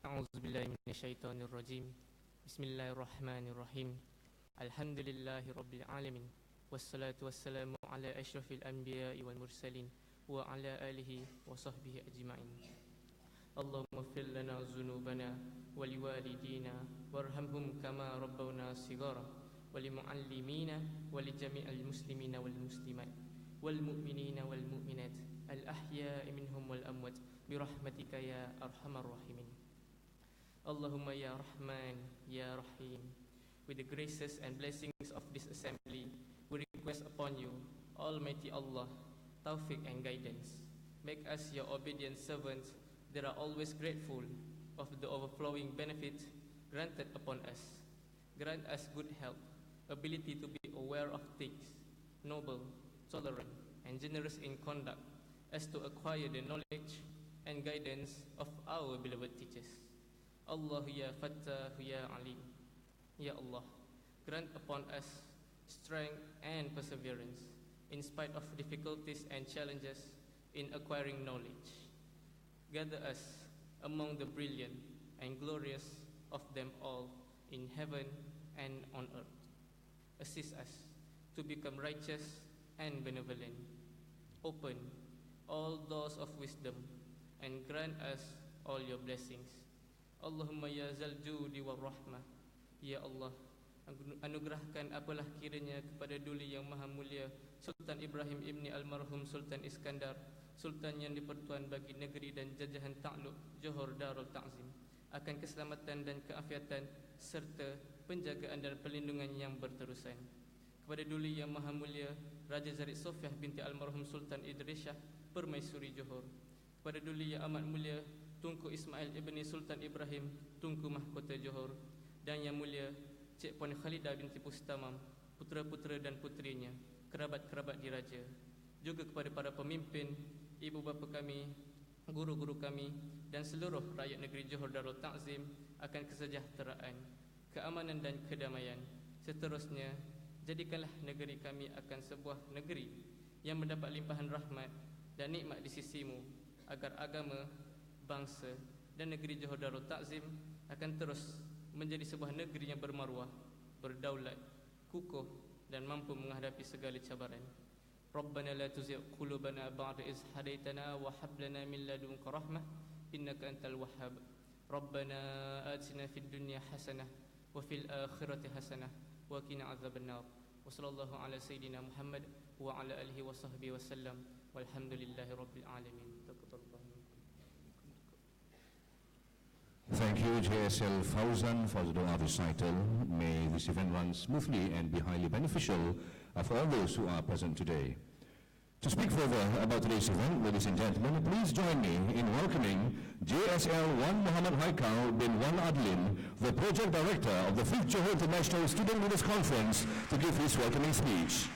أعوذ بالله من الشيطان الرجيم بسم الله الرحمن الرحيم الحمد لله رب العالمين والصلاة والسلام على أشرف الأنبياء والمرسلين وعلى آله وصحبه أجمعين اللهم اغفر لنا ذنوبنا ولوالدينا وارحمهم كما ربونا صغارا ولمعلمينا ولجميع المسلمين والمسلمات والمؤمنين والمؤمنات الأحياء منهم والأموات برحمتك يا أرحم الراحمين Allahumma ya Rahman, ya Rahim. With the graces and blessings of this assembly, we request upon you, Almighty Allah, tawfiq and guidance. Make us your obedient servants that are always grateful of the overflowing benefit granted upon us. Grant us good health, ability to be aware of things, noble, tolerant, and generous in conduct, as to acquire the knowledge and guidance of our beloved teachers. Allah ya Fattah ya Alim. Ya Allah, grant upon us strength and perseverance in spite of difficulties and challenges in acquiring knowledge. Gather us among the brilliant and glorious of them all in heaven and on earth. Assist us to become righteous and benevolent. Open all doors of wisdom and grant us all your blessings. Allahumma ya zal judi wal rahmah. Ya Allah, anugerahkan apalah kiranya kepada duli yang maha mulia Sultan Ibrahim ibni almarhum Sultan Iskandar, Sultan yang dipertuan bagi negeri dan jajahan takluk Johor Darul Ta'zim, akan keselamatan dan keafiatan serta penjagaan dan perlindungan yang berterusan. Kepada duli yang maha mulia Raja Zarid Sofiah binti almarhum Sultan Idrisyah Permaisuri Johor. Kepada duli yang amat mulia Tunku Ismail ibni Sultan Ibrahim, Tunku Mahkota Johor, dan yang mulia Cik Puan Khalidah binti Pustamam, putera-putera dan puterinya, kerabat-kerabat diraja. Juga kepada para pemimpin, ibu bapa kami, guru-guru kami, dan seluruh rakyat negeri Johor Darul Ta'zim akan kesejahteraan, keamanan dan kedamaian. Seterusnya, jadikanlah negeri kami akan sebuah negeri yang mendapat limpahan rahmat dan nikmat di sisimu, agar agama, bangsa dan negeri Johor Darul Ta'zim akan terus menjadi sebuah negeri yang bermaruah, berdaulat, kukuh dan mampu menghadapi segala cabaran. Rabbana la tuzigh qulubana ba'da iz hadaitana wa hab lana min ladunka rahmah innaka antal wahhab. Rabbana atina fid dunya hasanah wa fil akhirati hasanah wa qina adzabannar. Wa sallallahu ala sayidina Muhammad wa ala alihi wa sahbihi wasallam. Walhamdulillahi rabbil alamin. Thank you, JSL Fauzan, for the dua recital. May this event run smoothly and be highly beneficial for all those who are present today. To speak further about today's event, ladies and gentlemen, please join me in welcoming JSL 1 Muhammad Haikal bin Wan Adlin, the Project Director of the 5th Johor International Student Leaders Conference, to give his welcoming speech.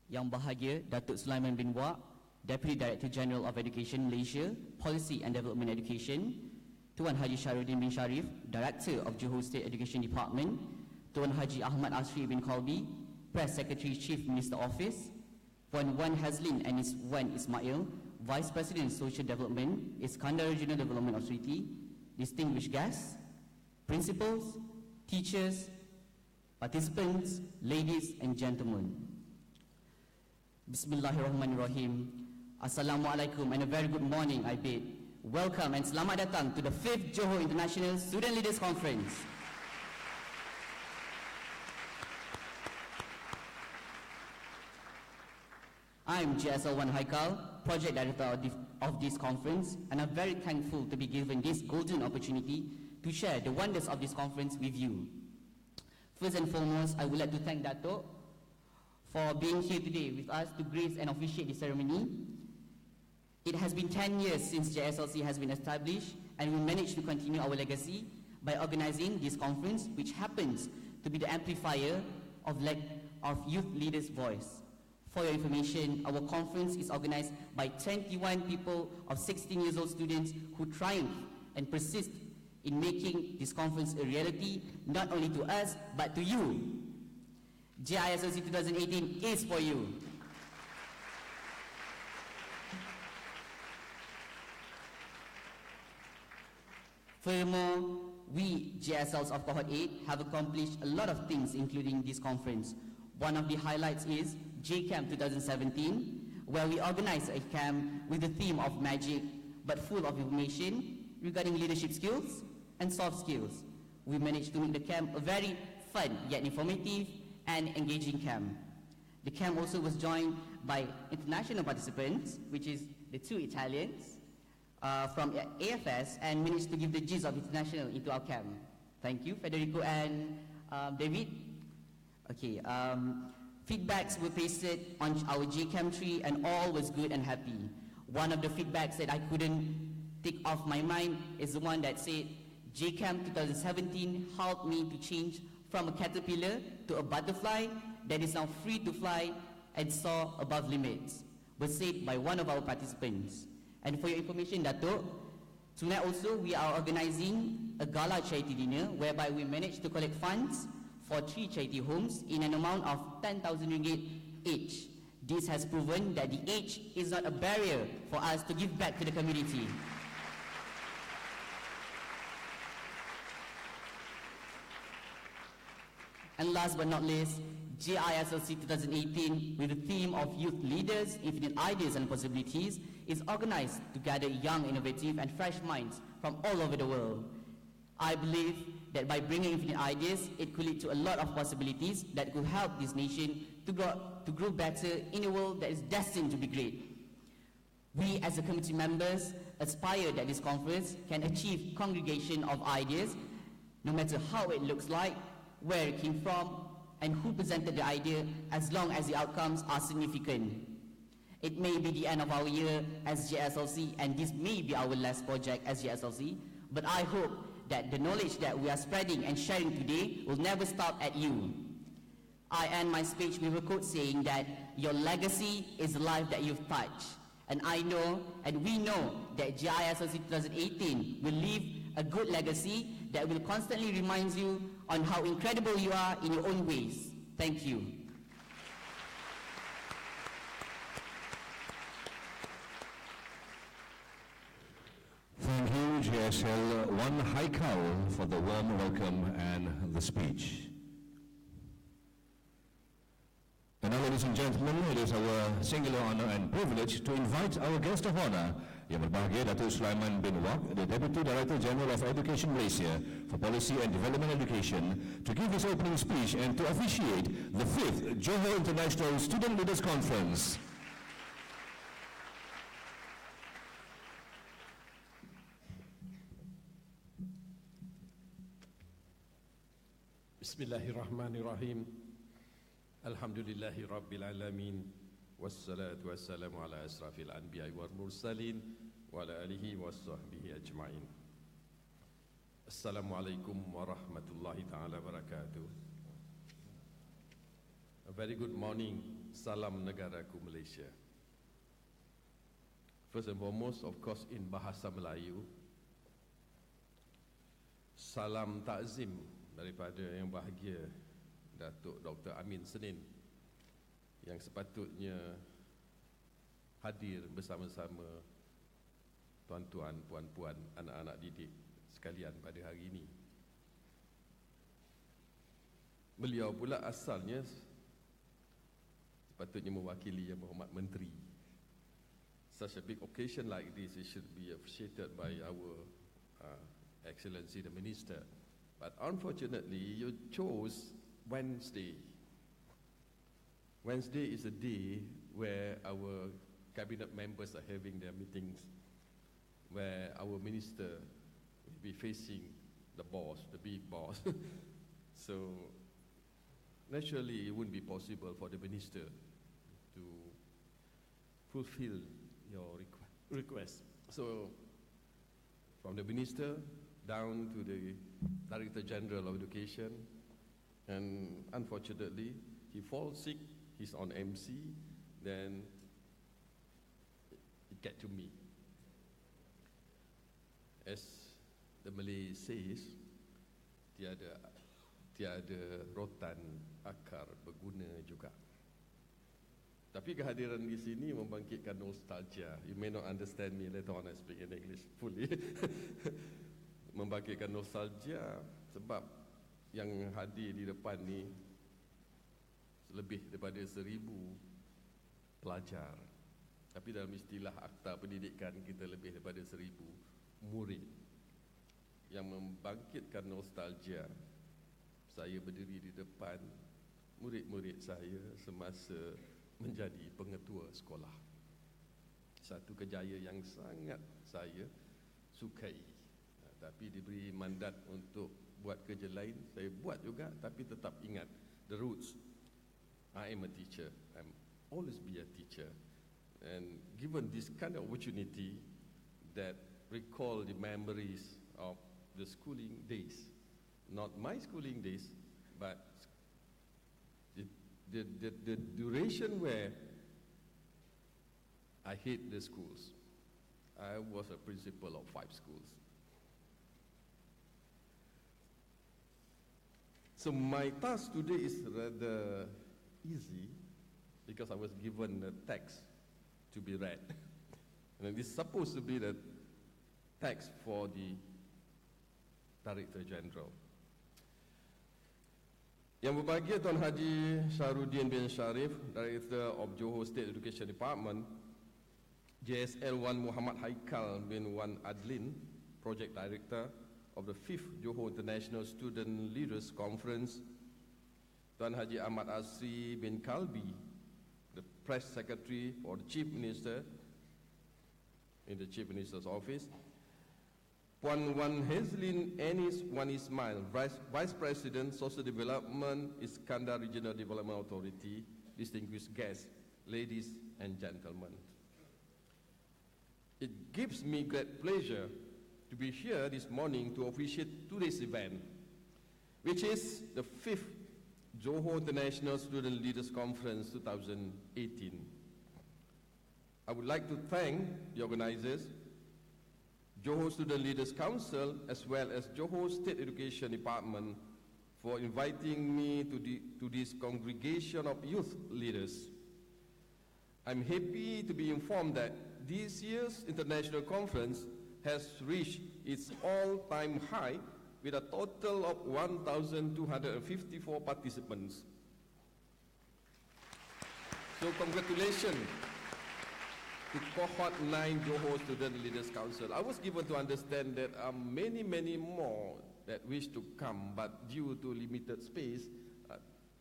Yang Bahagia Datuk Sulaiman bin Wak, Deputy Director General of Education Malaysia, Policy and Development Education, Tuan Haji Syahrudin bin Sharif, Director of Johor State Education Department, Tuan Haji Ahmad Asri bin Qalbi, Press Secretary Chief Minister Office, Puan Wan Hazlin and Wan Ismail, Vice President Social Development, Iskandar Regional Development Authority, distinguished guests, principals, teachers, participants, ladies and gentlemen. Bismillahirrahmanirrahim. Assalamualaikum and a very good morning I bid. Welcome and selamat datang to the 5th Johor International Student Leaders Conference. I'm JSL1 Haikal, Project Director of this conference, and I'm very thankful to be given this golden opportunity to share the wonders of this conference with you. First and foremost, I would like to thank Dato' for being here today with us to grace and officiate the ceremony. It has been 10 years since JSLC has been established, and we managed to continue our legacy by organizing this conference, which happens to be the amplifier of youth leaders' voice. For your information, our conference is organized by 21 people of 16 years old students who triumph and persist in making this conference a reality, not only to us, but to you. JISLC 2018 is for you. Furthermore, we, JSLs of Cohort 8, have accomplished a lot of things including this conference. One of the highlights is JCamp 2017, where we organized a camp with the theme of magic, but full of information regarding leadership skills and soft skills. We managed to make the camp a very fun yet informative and engaging camp. The camp also was joined by international participants, which is the 2 Italians, from AFS, and managed to give the gist of international into our camp. Thank you, Federico and David. Okay, feedbacks were pasted on our JCamp tree, and all was good and happy. One of the feedbacks that I couldn't take off my mind is the one that said, JCamp 2017 helped me to change from a caterpillar to a butterfly that is now free to fly and soar above limits, was said by one of our participants. And for your information, Dato', tonight also we are organizing a gala charity dinner whereby we managed to collect funds for 3 charity homes in an amount of 10,000 ringgit each. This has proven that the age is not a barrier for us to give back to the community. And last but not least, JISLC 2018, with the theme of Youth Leaders, Infinite Ideas and Possibilities, is organized to gather young, innovative and fresh minds from all over the world. I believe that by bringing infinite ideas, it could lead to a lot of possibilities that could help this nation to grow better in a world that is destined to be great. We as the committee members aspire that this conference can achieve congregation of ideas, no matter how it looks like, where it came from, and who presented the idea, as long as the outcomes are significant. It may be the end of our year as JSLC, and this may be our last project as JSLC, but I hope that the knowledge that we are spreading and sharing today will never stop at you. I end my speech with a quote saying that your legacy is the life that you've touched. And I know, and we know, that JISLC 2018 will leave a good legacy that will constantly remind you on how incredible you are in your own ways. Thank you. Thank you, JSL. One high cowl for the warm welcome and the speech. And now, ladies and gentlemen, it is our singular honor and privilege to invite our guest of honor, Yang Berbahagia Datuk Sulaiman bin Wak, the Deputy Director General of Education Malaysia for Policy and Development Education, to give his opening speech and to officiate the 5th Johor International Student Leaders Conference. Bismillahirrahmanirrahim. Alhamdulillahi Rabbil Alamin. Wassalatu wassalamu ala asrafil anbiya'i wal mursalin wa ala alihi wa sahbihi ajma'in. Assalamualaikum warahmatullahi ta'ala wabarakatuh. A very good morning. Salam negaraku Malaysia. First and foremost, of course, in Bahasa Melayu, salam takzim daripada yang bahagia Datuk Dr. Amin Senin, yang sepatutnya hadir bersama-sama tuan-tuan, puan-puan, anak-anak didik sekalian pada hari ini. Beliau pula asalnya sepatutnya mewakili Yang Berhormat Menteri. Such a big occasion like this, it should be appreciated by our Excellency the Minister. But unfortunately, you chose Wednesday. Wednesday is a day where our cabinet members are having their meetings, where our minister will be facing the boss, the big boss. So naturally, it wouldn't be possible for the minister to fulfill your request. So from the minister down to the Director General of Education, And unfortunately, he falls sick, he's on MC, then it get to me. As the Malay says, tiada rotan akar berguna juga. Tapi kehadiran di sini membangkitkan nostalgia. You may not understand me later on I speak in English fully. Membangkitkan nostalgia sebab yang hadir di depan ni lebih daripada 1,000 pelajar. Tapi dalam istilah Akta Pendidikan kita lebih daripada 1,000 murid. Yang membangkitkan nostalgia, saya berdiri di depan murid-murid saya semasa menjadi pengetua sekolah. Satu kejayaan yang sangat saya sukai. Tapi diberi mandat untuk buat kerja lain, saya buat juga, tapi tetap ingat the roots. I am a teacher, I'm always be a teacher. And given this kind of opportunity that recall the memories of the schooling days, not my schooling days, but the duration where I hate the schools. I was a principal of 5 schools. So my task today is rather easy because I was given the text to be read. And this is supposed to be the text for the Director General. Yang berbahagia Tuan Haji Syahrudin bin Sharif, Director of Johor State Education Department, JSL 1 Muhammad Haikal bin Wan Adlin, Project Director of the 5th Johor International Student Leaders Conference, Tuan Haji Ahmad Asri bin Kalbi, the Press Secretary for the Chief Minister in the Chief Minister's Office, Puan Wan Hazlin Anis Wan Ismail, Vice President Social Development, Iskandar Regional Development Authority, distinguished guests, ladies and gentlemen. It gives me great pleasure to be here this morning to officiate today's event, which is the 5th Johor International Student Leaders Conference 2018. I would like to thank the organizers, Johor Student Leaders Council, as well as Johor State Education Department for inviting me to this congregation of youth leaders. I'm happy to be informed that this year's international conference has reached its all-time high with a total of 1,254 participants. So congratulations to Cohort 9 Johor Student Leaders Council. I was given to understand that many more that wish to come, but due to limited space,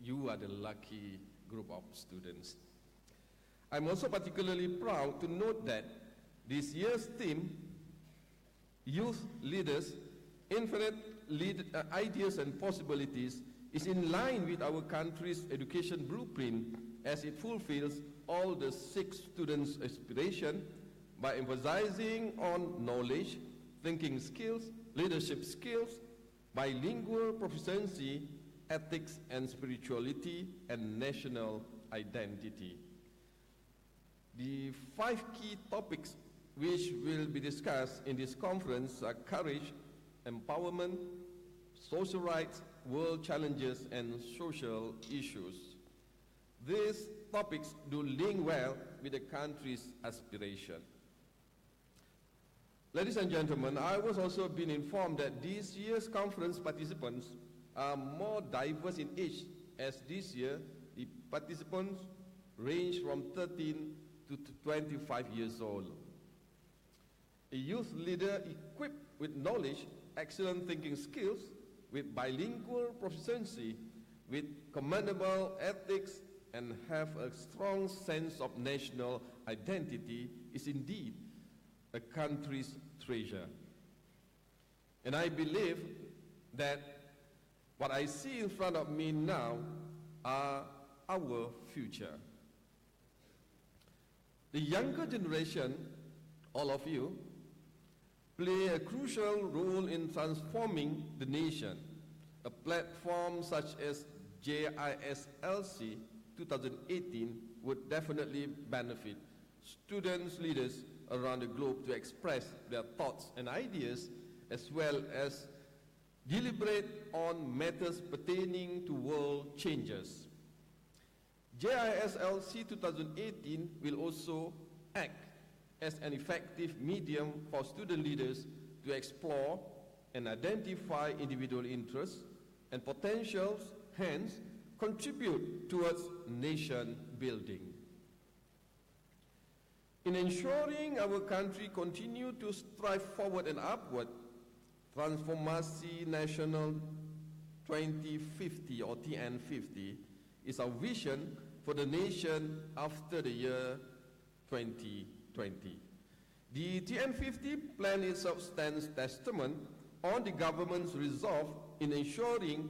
you are the lucky group of students. I'm also particularly proud to note that this year's theme, Youth Leaders, Infinite Ideas and Possibilities, is in line with our country's education blueprint as it fulfills all the 6 students' aspirations by emphasizing on knowledge, thinking skills, leadership skills, bilingual proficiency, ethics and spirituality, and national identity. The 5 key topics which will be discussed in this conference are courage, empowerment, social rights, world challenges, and social issues. These topics do link well with the country's aspiration. Ladies and gentlemen, I was also been informed that this year's conference participants are more diverse in age, as this year the participants range from 13 to 25 years old. A youth leader equipped with knowledge, excellent thinking skills, with bilingual proficiency, with commendable ethics, and have a strong sense of national identity is indeed a country's treasure. And I believe that what I see in front of me now are our future. The younger generation, all of you, play a crucial role in transforming the nation. A platform such as JISLC 2018 would definitely benefit students, leaders around the globe to express their thoughts and ideas, as well as deliberate on matters pertaining to world changes. JISLC 2018 will also act as an effective medium for student leaders to explore and identify individual interests and potentials, hence contribute towards nation building. In ensuring our country continue to strive forward and upward, Transformasi Nasional 2050 or TN50 is our vision for the nation after the year 2020. The TN50 plan itself stands testament on the government's resolve in ensuring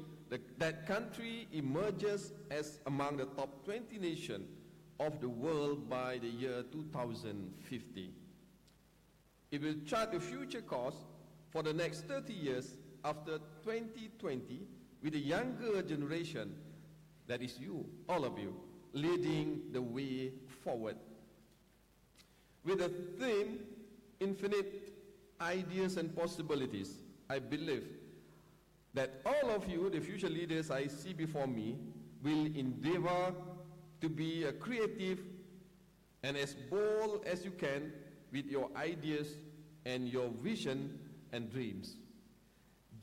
that country emerges as among the top 20 nations of the world by the year 2050. It will chart the future course for the next 30 years after 2020 with the younger generation, that is you, all of you, leading the way forward. With the theme, infinite ideas and possibilities, I believe that all of you, the future leaders I see before me, will endeavor to be a creative and as bold as you can with your ideas and your vision and dreams.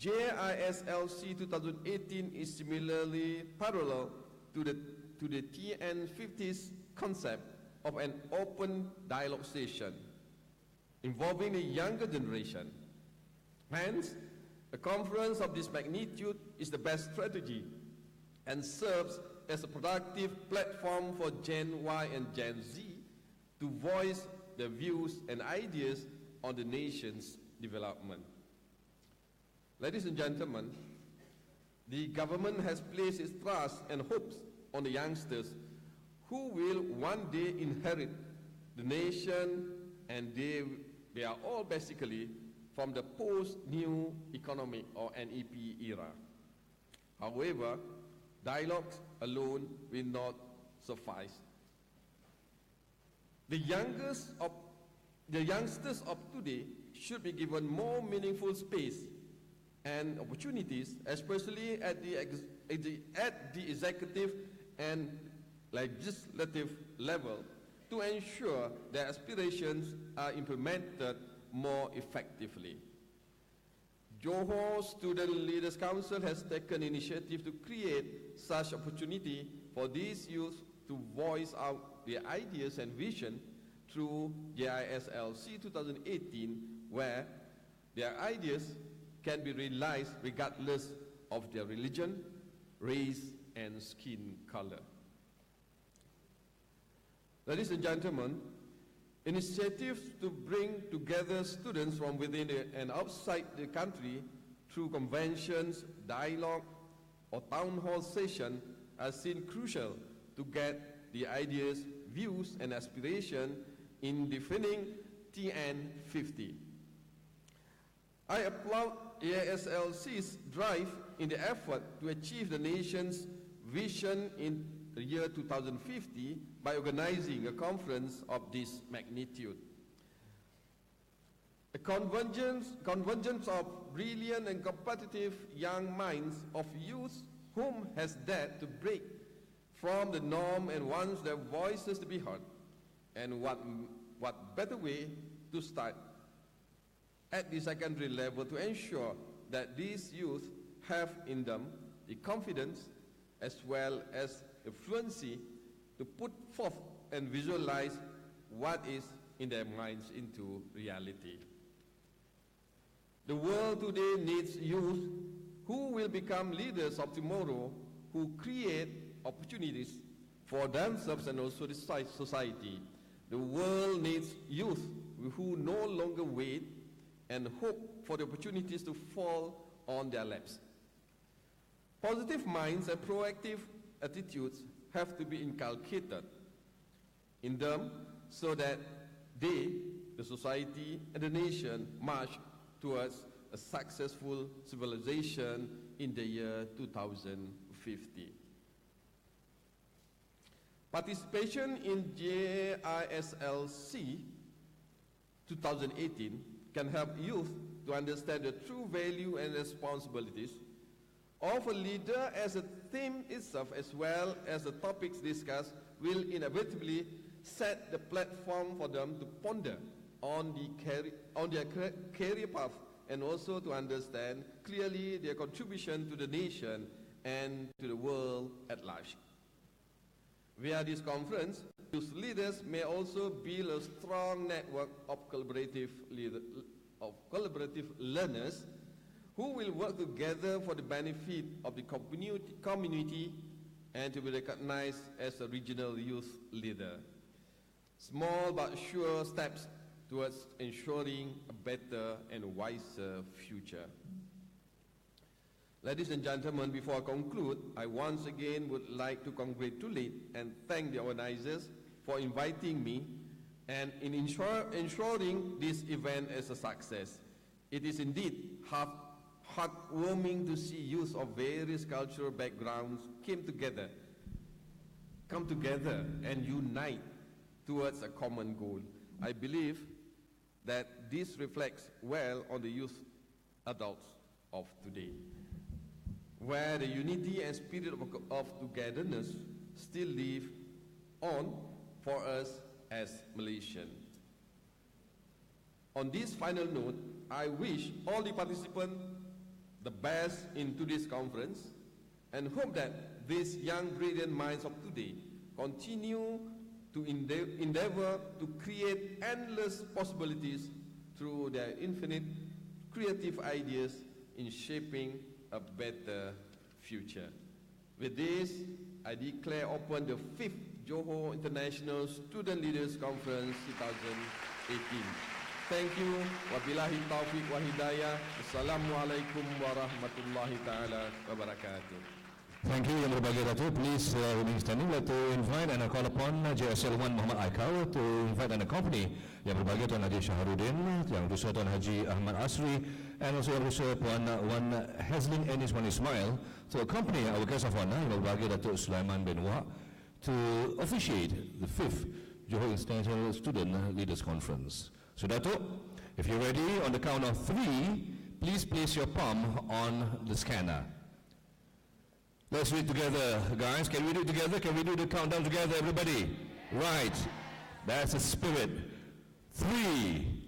JISLC 2018 is similarly parallel to the TN50's concept of an open dialogue session involving the younger generation. Hence, a conference of this magnitude is the best strategy and serves as a productive platform for Gen Y and Gen Z to voice their views and ideas on the nation's development. Ladies and gentlemen, the government has placed its trust and hopes on the youngsters who will one day inherit the nation, and they are all basically from the post-new economic or NEP era. However, dialogues alone will not suffice. The youngsters of today should be given more meaningful space and opportunities, especially at the executive and legislative level, to ensure their aspirations are implemented more effectively. Johor Student Leaders Council has taken initiative to create such opportunity for these youth to voice out their ideas and vision through JISLC 2018, where their ideas can be realized regardless of their religion, race, and skin color. Ladies and gentlemen, initiatives to bring together students from within and outside the country through conventions, dialogue, or town hall sessions are seen crucial to get the ideas, views, and aspirations in defining TN50. I applaud ASLC's drive in the effort to achieve the nation's vision in the year 2050 by organizing a conference of this magnitude. A convergence of brilliant and competitive young minds of youth whom has dared to break from the norm and wants their voices to be heard. And what better way to start at the secondary level to ensure that these youth have in them the confidence as well as the fluency to put forth and visualize what is in their minds into reality. The world today needs youth who will become leaders of tomorrow, who create opportunities for themselves and also the society. The world needs youth who no longer wait and hope for the opportunities to fall on their laps. Positive minds and proactive attitudes have to be inculcated in them so that they, the society, and the nation march towards a successful civilization in the year 2050. Participation in JISLC 2018 can help youth to understand the true value and responsibilities of a leader, as the theme itself as well as the topics discussed will inevitably set the platform for them to ponder on their career path, and also to understand clearly their contribution to the nation and to the world at large. Via this conference, youth leaders may also build a strong network of collaborative learners who will work together for the benefit of the community and to be recognized as a regional youth leader. Small but sure steps towards ensuring a better and wiser future. Ladies and gentlemen, before I conclude, I once again would like to congratulate and thank the organizers for inviting me and in ensuring this event as a success. It is indeed heartwarming to see youth of various cultural backgrounds come together and unite towards a common goal. I believe that this reflects well on the youth adults of today, where the unity and spirit of togetherness still live on for us as Malaysians. On this final note, I wish all the participants the best in today's conference and hope that these young brilliant minds of today continue to endeavor to create endless possibilities through their infinite creative ideas in shaping a better future. With this, I declare open the 5th Johor International Student Leaders Conference 2018. Thank you. Wabillahi taufiq wa hidayah. Assalamualaikum warahmatullahi taala wabarakatuh. Thank you, Yang Berbahagia Datuk. Please remain standing. Let to invite and I call upon JSL 1 Muhammad Aikau to invite and accompany Yang Berbahagia Tuan Haji Shahrudin, Yang Dusa Tuan Haji Ahmad Asri, and also Yang Dusa Puan Wan Hazlin Enis Wan Ismail to accompany our guest of honor, Yang Berbahagia Datuk Sulaiman bin Wahab, to officiate the 5th Johor International Student Leaders Conference. So Datuk, if you're ready, on the count of 3, please place your palm on the scanner. Let's read together, guys. Can we do it together? Can we do the countdown together, everybody? Right. That's the spirit. 3.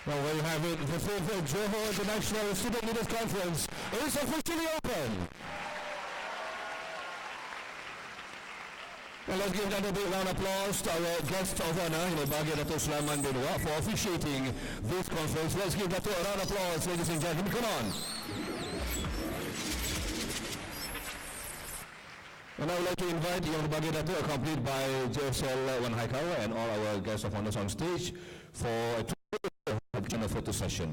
Well, there you have it. The 5th Johor International Student Leaders Conference is officially open. Well, let's give another big round of applause to our guest of honor, Yang Berbahagia Datuk Sulaiman bin Wahab, for officiating this conference. Let's give Datuk a round of applause, ladies and gentlemen. Come on. And I would like to invite Yang Berbagai Datuk, accompanied by JSL Wan Haikawa and all our guests of honors on stage for a tour of a photo session.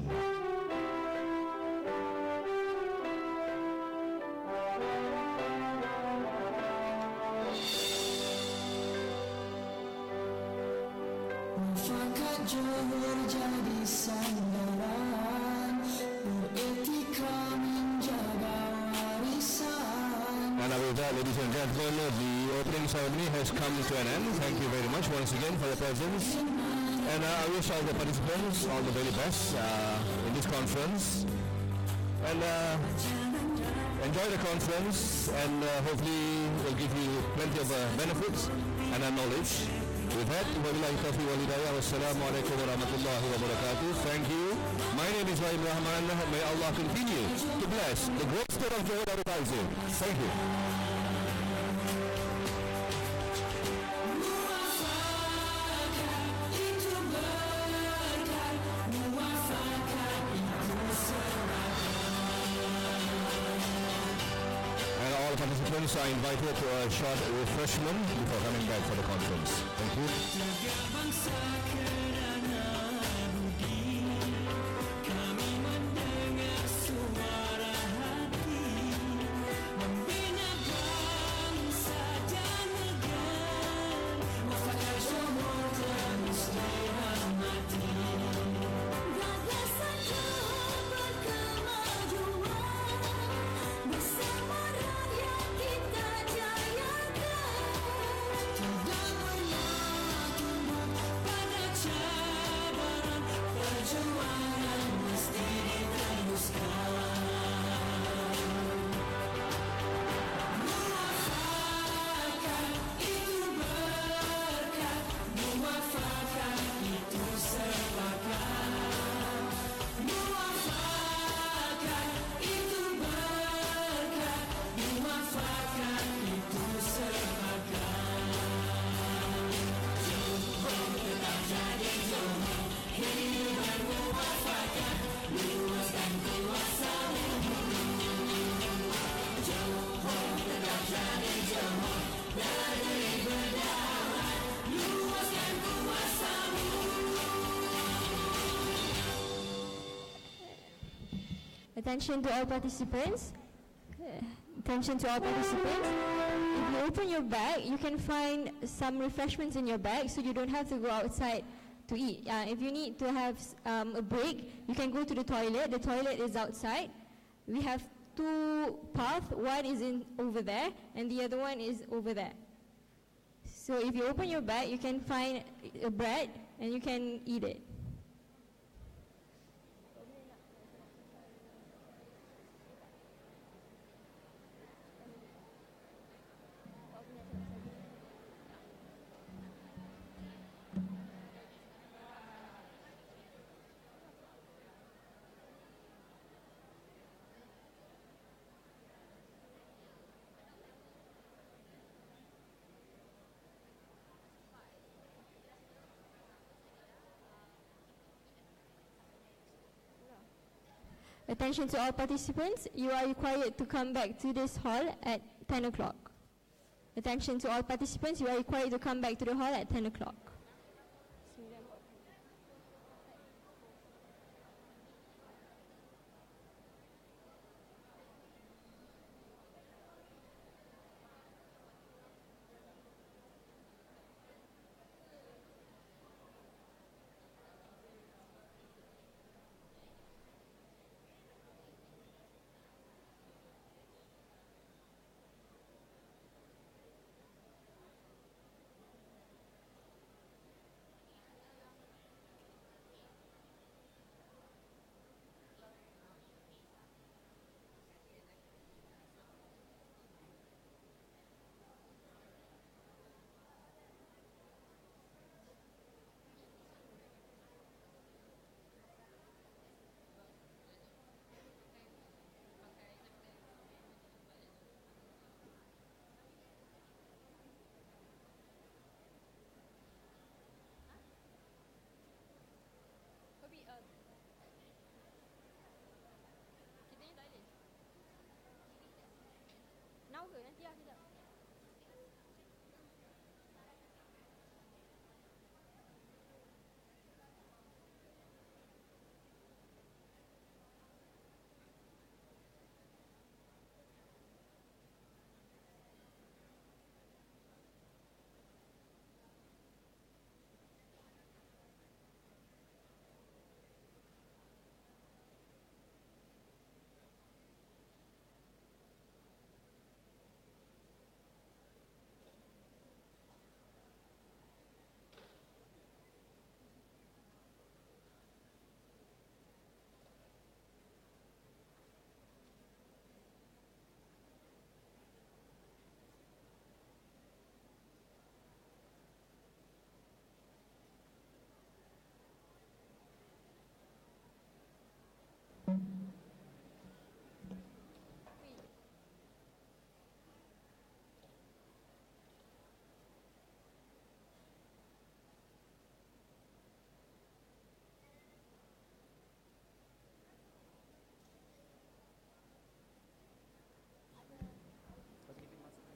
Johor jadi sandaran, beretika menjaga warisan. And with that, ladies and gentlemen, the opening ceremony has come to an end. Thank you very much once again for your presence. And I wish all the participants all the very best in this conference. And enjoy the conference, and hopefully it will give you plenty of benefits and knowledge. With that, wabillahi taufiq wal hidayah. Wassalamualaikum warahmatullahi wabarakatuh. Thank you. My name is Rakaman. May Allah continue to bless the great state of Johor Advertising. Thank you. Participants are invited to a short refreshment before coming back for the conference. Thank you. Attention to all participants. Attention to all participants. If you open your bag, you can find some refreshments in your bag, so you don't have to go outside to eat. If you need to have a break, you can go to the toilet. The toilet is outside. We have two paths. One is over there, and the other one is over there. So if you open your bag, you can find a bread, and you can eat it. Attention to all participants, you are required to come back to this hall at 10 o'clock. Attention to all participants, you are required to come back to the hall at 10 o'clock.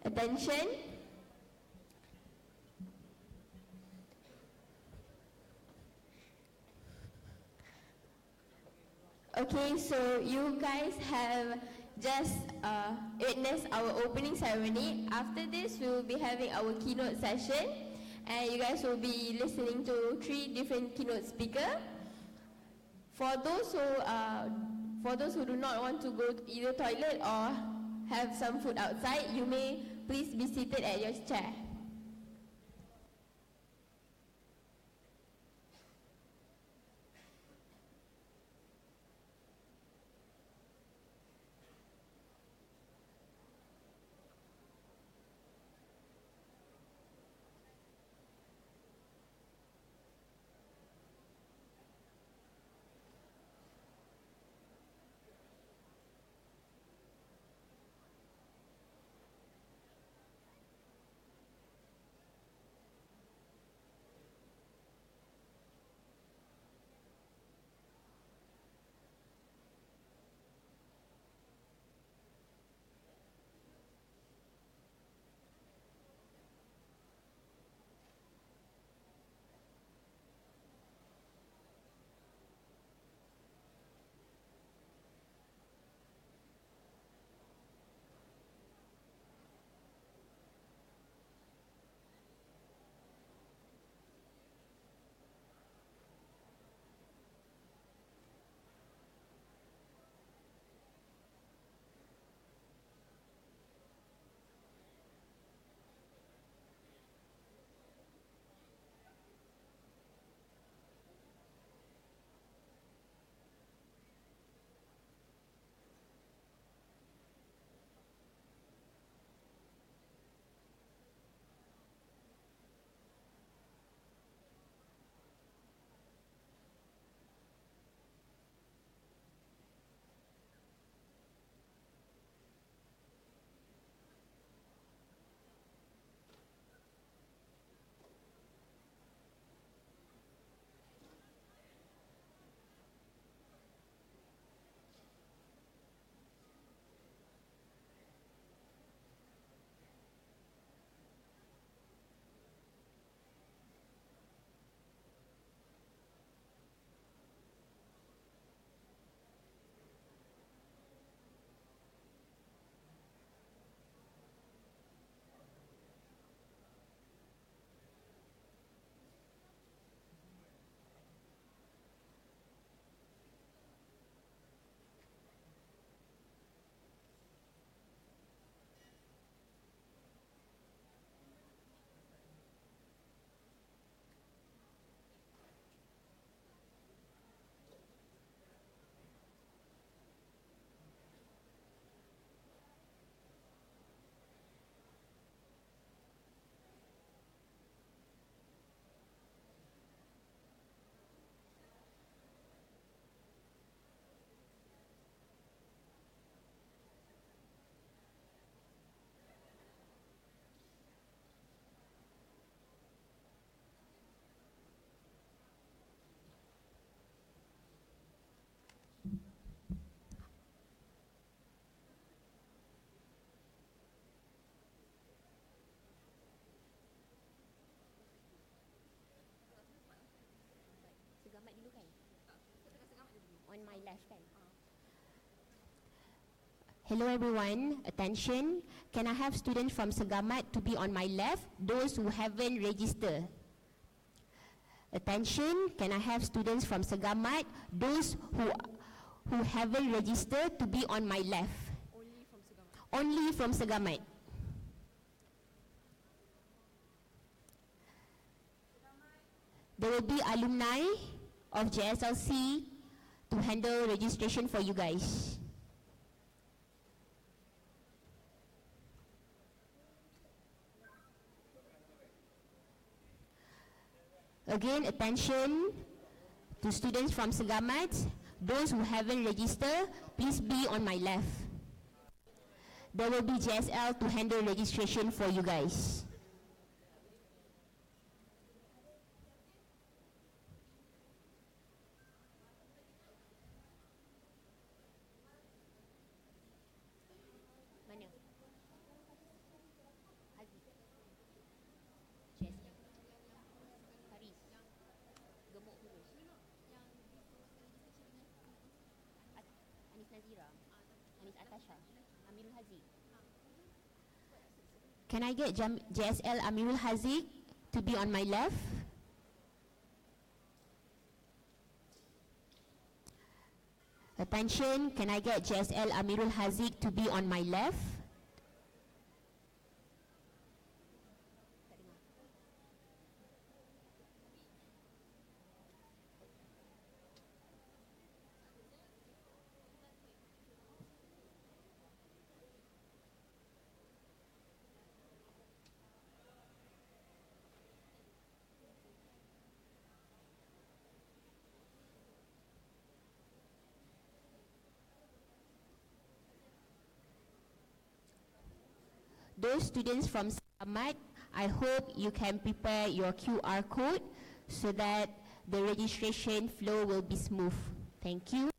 Attention. Okay, so you guys have just witnessed our opening ceremony. After this, we will be having our keynote session, and you guys will be listening to 3 different keynote speakers. For those who do not want to go to either toilet or have some food outside, you may please be seated at your chair. On my left kan. Hello everyone, attention. Can I have students from Segamat to be on my left, those who haven't registered? Attention, can I have students from Segamat, those who haven't registered to be on my left? Only from Segamat. Only from Segamat. There will be alumni of JSLC to handle registration for you guys. Again, attention to students from Segamat. Those who haven't registered, please be on my left. There will be JSL to handle registration for you guys. Can I get JSL Amirul Haziq to be on my left? Attention, can I get JSL Amirul Haziq to be on my left? Those students from Selamat, I hope you can prepare your QR code so that the registration flow will be smooth. Thank you.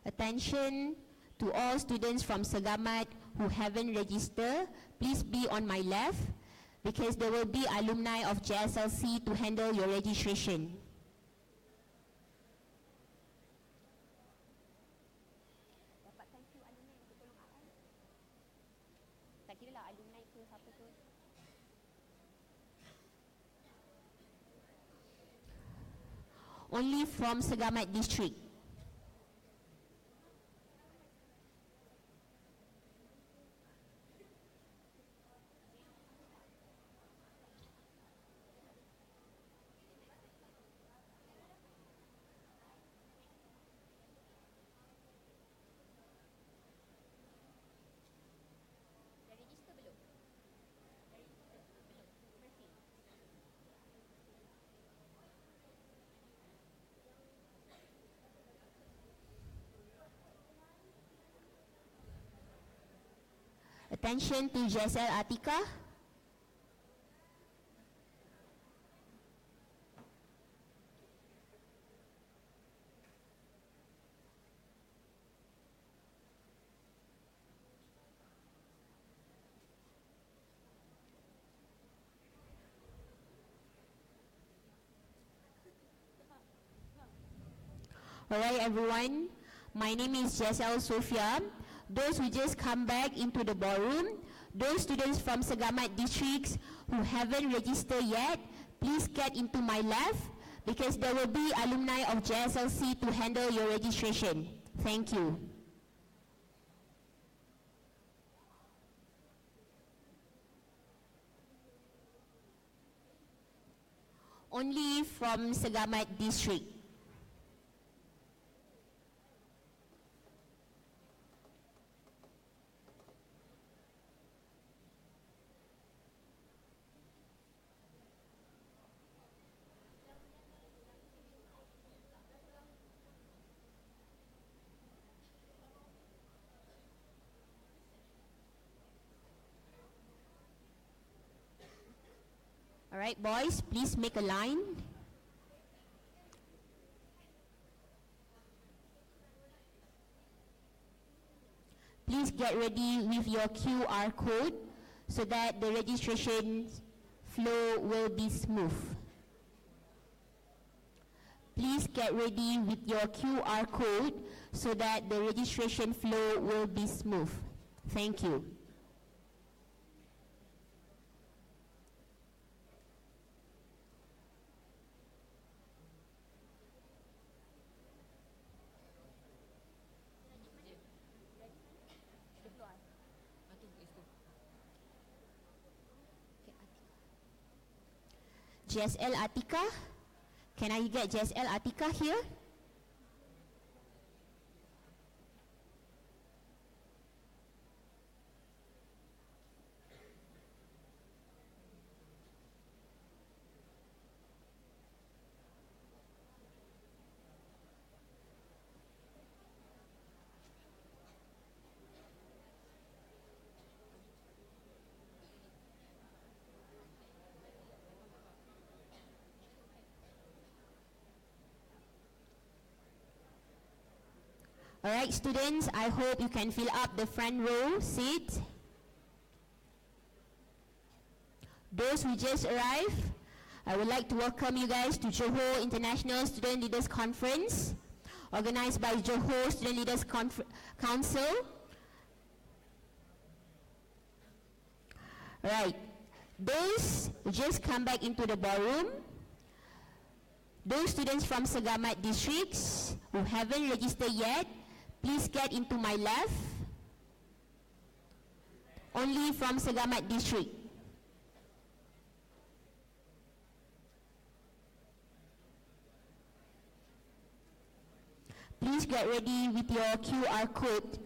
Attention to all students from Segamat who haven't registered, please be on my left because there will be alumni of JSLC to handle your registration. Only from Segamat district. Attention to JSL Atika. Alright everyone, my name is JSL Sophia. Those who just come back into the ballroom, those students from Segamat districts who haven't registered yet, please get into my left because there will be alumni of JSLC to handle your registration. Thank you. Only from Segamat district. Alright boys, please make a line. Please get ready with your QR code so that the registration flow will be smooth. Please please get ready with your QR code so that the registration flow will be smooth. Thank you. JSL Atika, can I get JSL Atika here? Alright students, I hope you can fill up the front row seat. Those who just arrived, I would like to welcome you guys to Johor International Student Leaders Conference, organized by Johor Student Leaders Council. Alright, those who just come back into the ballroom, those students from Segamat districts who haven't registered yet, please get into my left. Only from Segamat district. Please get ready with your QR code.